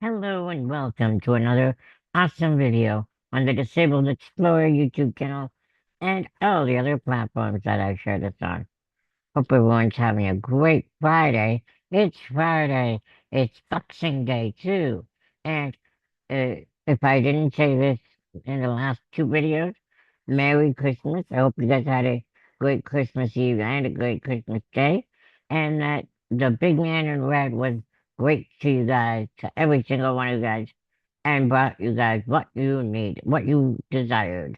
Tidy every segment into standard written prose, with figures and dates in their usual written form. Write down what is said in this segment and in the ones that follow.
Hello and welcome to another awesome video on the Disabled Explorer YouTube channel and all the other platforms that I share this on. Hope everyone's having a great Friday. It's Friday. It's Boxing Day too. And if I didn't say this in the last two videos, Merry Christmas. I hope you guys had a great Christmas Eve and a great Christmas Day. And that the big man in red was great to you guys, to every single one of you guys, and brought you guys what you need, what you desired.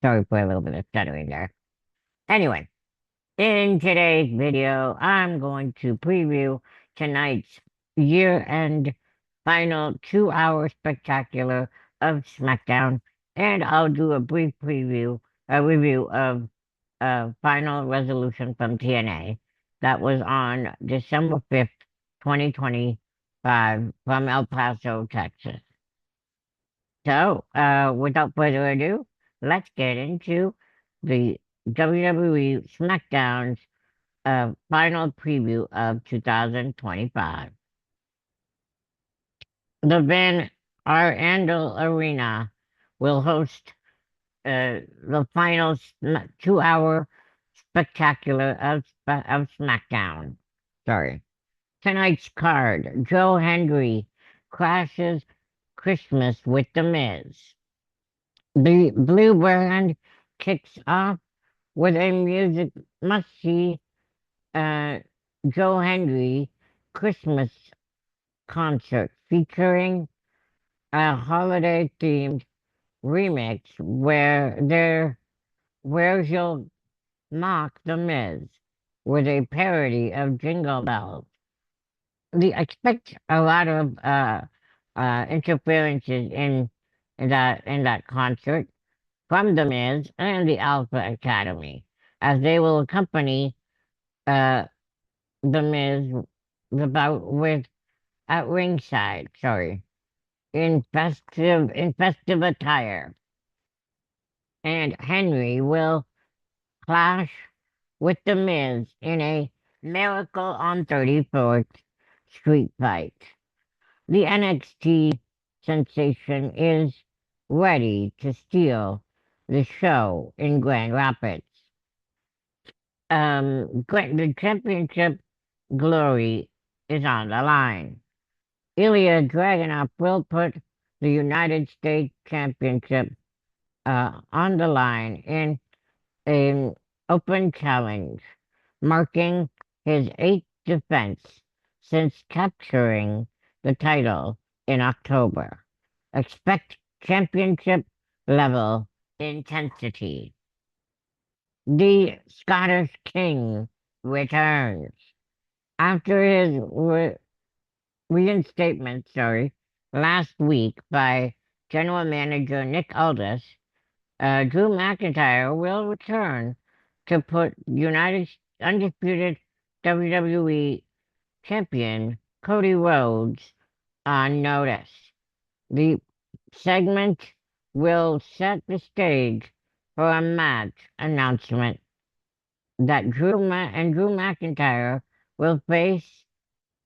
Sorry for a little bit of stuttering there. Anyway. In today's video, I'm going to preview tonight's year-end final 2-hour spectacular of SmackDown, and I'll do a brief review of Final Resolution from TNA that was on December 5th, 2025 from El Paso, Texas. So, without further ado, let's get into the WWE SmackDown's final preview of 2025. The Van our Andel Arena will host the final 2-hour spectacular of SmackDown. Sorry. Tonight's card, Joe Hendry crashes Christmas with The Miz. The Blue Brand kicks off with a music must-see uh, Joe Hendry Christmas concert featuring a holiday-themed remix where you'll mock The Miz with a parody of Jingle Bells. Expect a lot of interferences in that concert from The Miz and the Alpha Academy, as they will accompany uh, The Miz the bout with at ringside, sorry, in festive attire. And Henry will clash with The Miz in a Miracle on 34th Street fight. The NXT sensation is ready to steal the show in Grand Rapids. The championship glory is on the line. Ilya Dragunov will put the United States Championship on the line in an open challenge, marking his eighth defense since capturing the title in October. Expect championship level intensity. The Scottish King returns. After his reinstatement, last week by General Manager Nick Aldis, Drew McIntyre will return to put United undisputed WWE champion Cody Rhodes on notice. The segment will set the stage for a match announcement that Drew McIntyre will face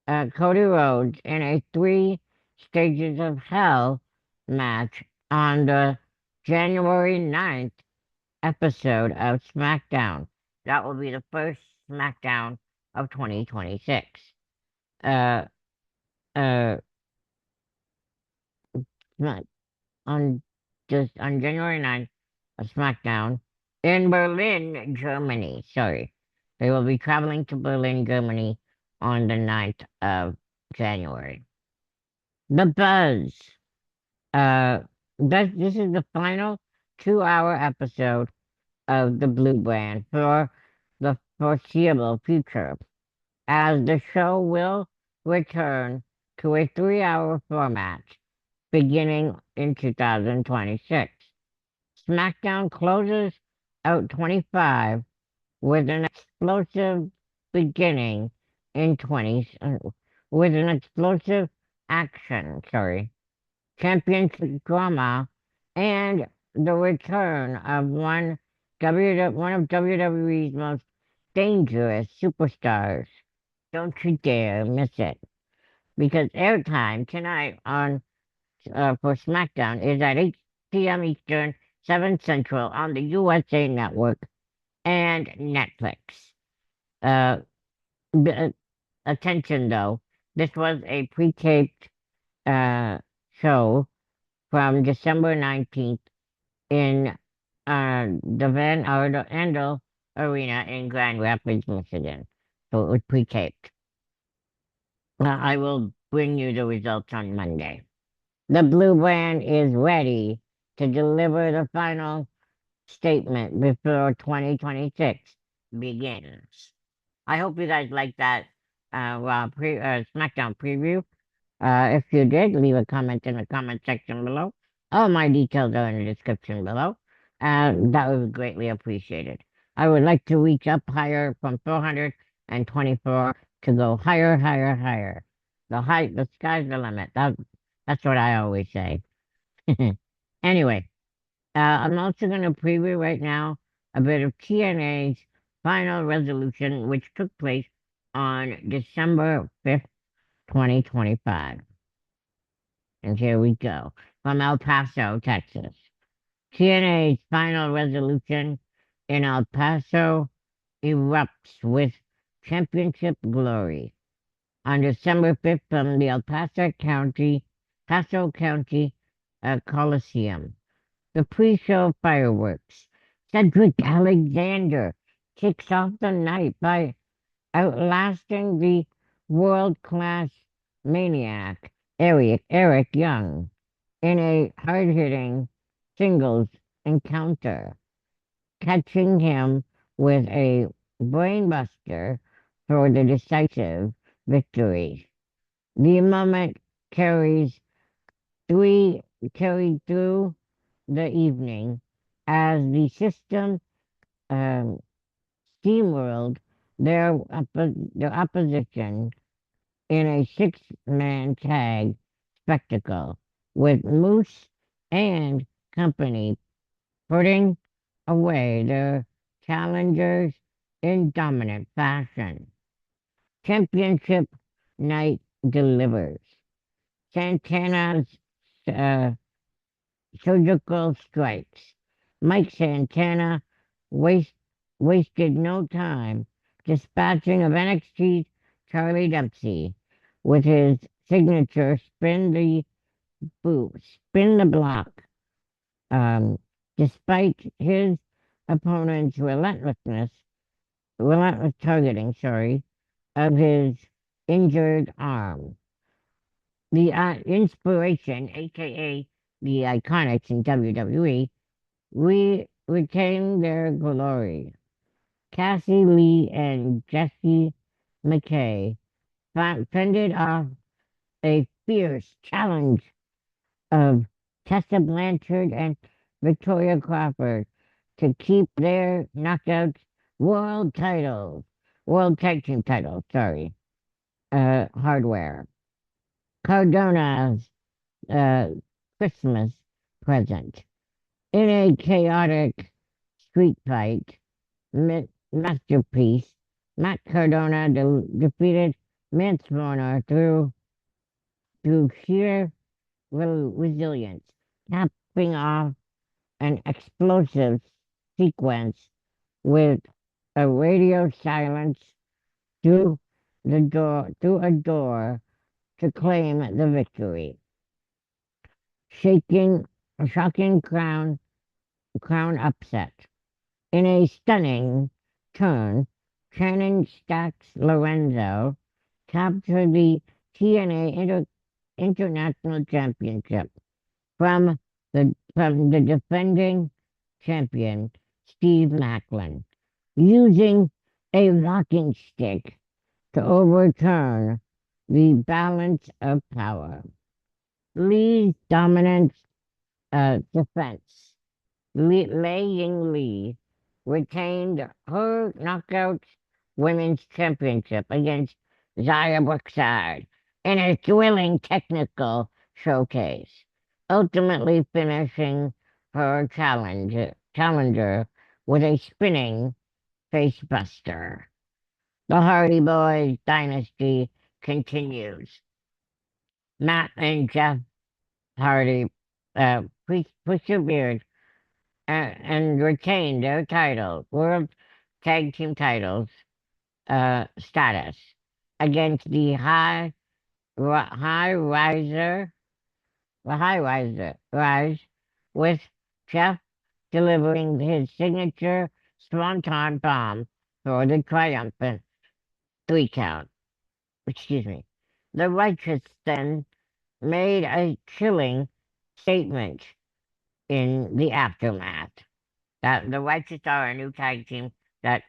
Cody Rhodes in a Three Stages of Hell match on the January 9th episode of SmackDown. That will be the first SmackDown of 2026. Uh, uh, Smack- on on January 9th, of SmackDown in Berlin, Germany. Sorry. They will be traveling to Berlin, Germany on the 9th of January. The Buzz. Uh, this is the final 2-hour episode of the Blue Brand for the foreseeable future, as the show will return to a 3-hour format beginning in 2026. SmackDown closes out 25 with an explosive beginning in 20 with an explosive action, championship drama, and the return of one of WWE's most dangerous superstars. Don't you dare miss it. because airtime tonight on for SmackDown is at 8 p.m. Eastern, 7 Central on the USA Network and Netflix. Uh, b- uh, Attention though, this was a pre-taped uh, show from December 19th in the Andel Arena in Grand Rapids, Michigan. So it was pre-taped. I will bring you the results on Monday. The Blue Brand is ready to deliver the final statement before 2026 begins. I hope you guys like that SmackDown preview. If you did, leave a comment in the comment section below. All my details are in the description below. That would be greatly appreciated. I would like to reach up higher from 424 to go higher, higher, higher. The sky's the limit. That's what I always say. Anyway, I'm also going to preview right now a bit of TNA's final resolution, which took place on December 5th, 2025. And here we go. From El Paso, Texas. TNA's final resolution in El Paso erupts with championship glory. On December 5th from the Paso County Coliseum. The pre-show fireworks. Cedric Alexander kicks off the night by outlasting the world-class maniac Eric Young in a hard-hitting singles encounter, catching him with a brainbuster for the decisive victory. The moment carries three carried through the evening as the system um, steamrolled their opposition in a six-man tag spectacle, with Moose and company putting away their challengers in dominant fashion. Championship night delivers. Santana's uh, surgical strikes. Mike Santana waste, wasted no time dispatching of NXT's Charlie Dempsey with his signature spin the block. Um, Despite his opponent's relentless targeting, of his injured arm. The inspiration, aka the Iconics in WWE, retained their glory. Cassie Lee and Jessie McKay fended off a fierce challenge of Tessa Blanchard and Victoria Crawford to keep their knockouts world tag team titles, hardware. Cardona's uh, Christmas present. In a chaotic street fight, masterpiece, Matt Cardona defeated Mance Warner through sheer resilience, capping off an explosive sequence with a radio silence through a door to claim the victory. Shaking, Shocking crown upset. In a stunning turn, Shannon Stacks Lorenzo captured the TNA International Championship from the defending champion Steve Macklin, using a walking stick to overturn the balance of power. Lee's dominant defense. Lei Ying Lee retained her knockout women's championship against Zaya Brookside in a thrilling technical showcase, ultimately finishing her challenger with a spinning facebuster. The Hardy Boys dynasty continues. Matt and Jeff Hardy persevered and retained their titles, World Tag Team titles status against the high riser, rise, with Jeff delivering his signature swanton bomb for the triumphant 3 count. Excuse me. The Righteous then made a chilling statement in the aftermath that the Righteous are a new tag team that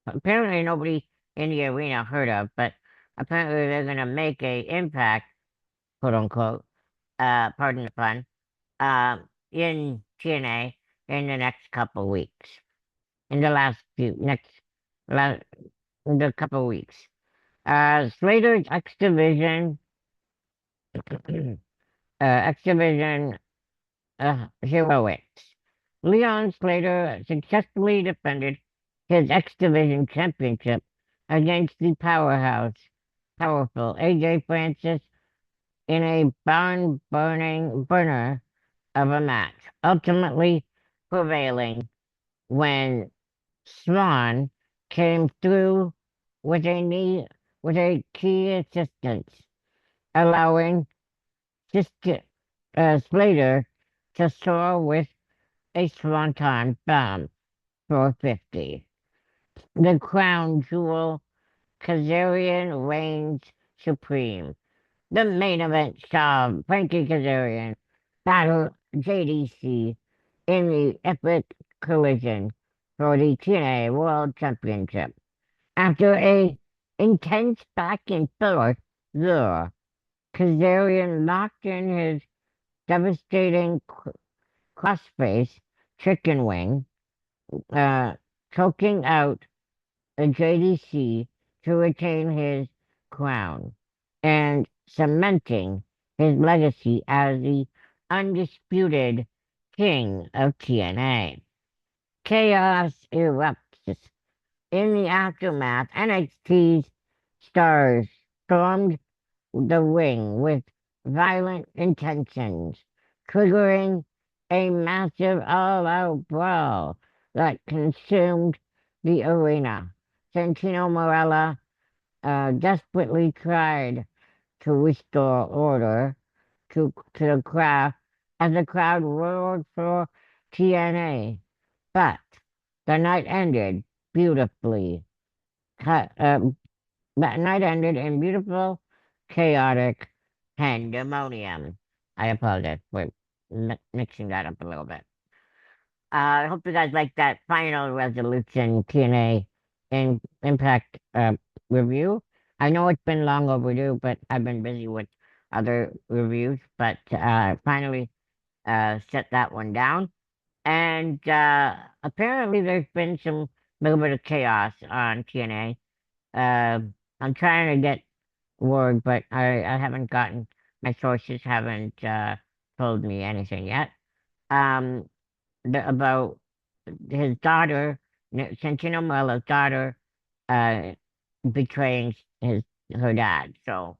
apparently nobody in the arena heard of, but apparently they're going to make a impact, quote unquote, pardon the pun, in TNA in the next couple weeks. In the last, in the couple weeks. Slater's X Division, X Division heroics. Leon Slater successfully defended his X Division championship against the powerful AJ Francis in a burner of a match, ultimately prevailing when Swan came through with with a key assistance, allowing Sister, Slater to soar with a swanton bomb for 50. The crown jewel, Kazarian reigns supreme. The main event saw Frankie Kazarian battle JDC in the epic collision for the TNA World Championship. After a intense back and forth there, Kazarian locked in his devastating crossface chicken wing, uh, choking out a JDC to retain his crown and cementing his legacy as the undisputed king of TNA. Chaos erupts in the aftermath. NXT's stars stormed the ring with violent intentions, triggering a massive all-out brawl that consumed the arena. Santino Marella desperately tried to restore order to the crowd as the crowd roared for TNA, but the night ended beautifully. That night ended in beautiful, chaotic pandemonium. I apologize for mixing that up a little bit. I hope you guys like that final resolution TNA Impact review. I know it's been long overdue, but I've been busy with other reviews. But finally set that one down. And apparently there's been some little bit of chaos on TNA. I'm trying to get word, but I haven't gotten, my sources haven't told me anything yet. Um, about his daughter, Santino Marella's daughter, uh, betraying her dad. So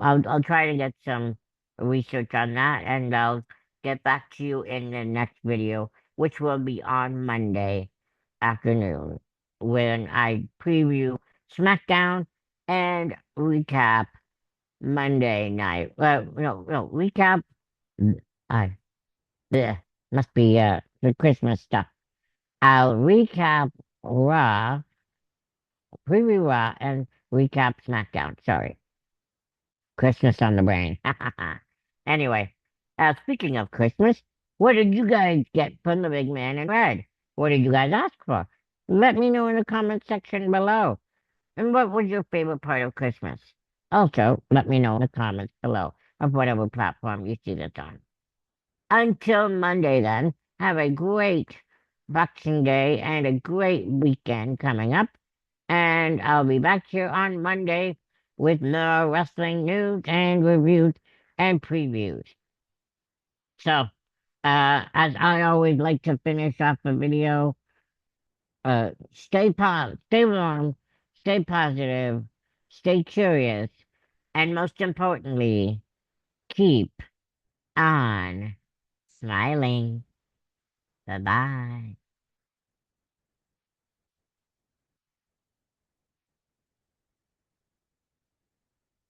I'll try to get some research on that, and I'll get back to you in the next video, which will be on Monday afternoon when I preview SmackDown and recap Monday night. Well, no, recap. I must be the Christmas stuff. I'll recap Raw, preview Raw, and recap SmackDown. Sorry, Christmas on the brain. Anyway, speaking of Christmas, what did you guys get from the big man in red? What did you guys ask for? Let me know in the comment section below. And what was your favorite part of Christmas? Also, let me know in the comments below of whatever platform you see this on. Until Monday, then, have a great Boxing Day and a great weekend coming up. And I'll be back here on Monday with more wrestling news and reviews and previews. So, as I always like to finish off the video, stay warm, stay positive, stay curious, and most importantly, keep on smiling. Bye bye.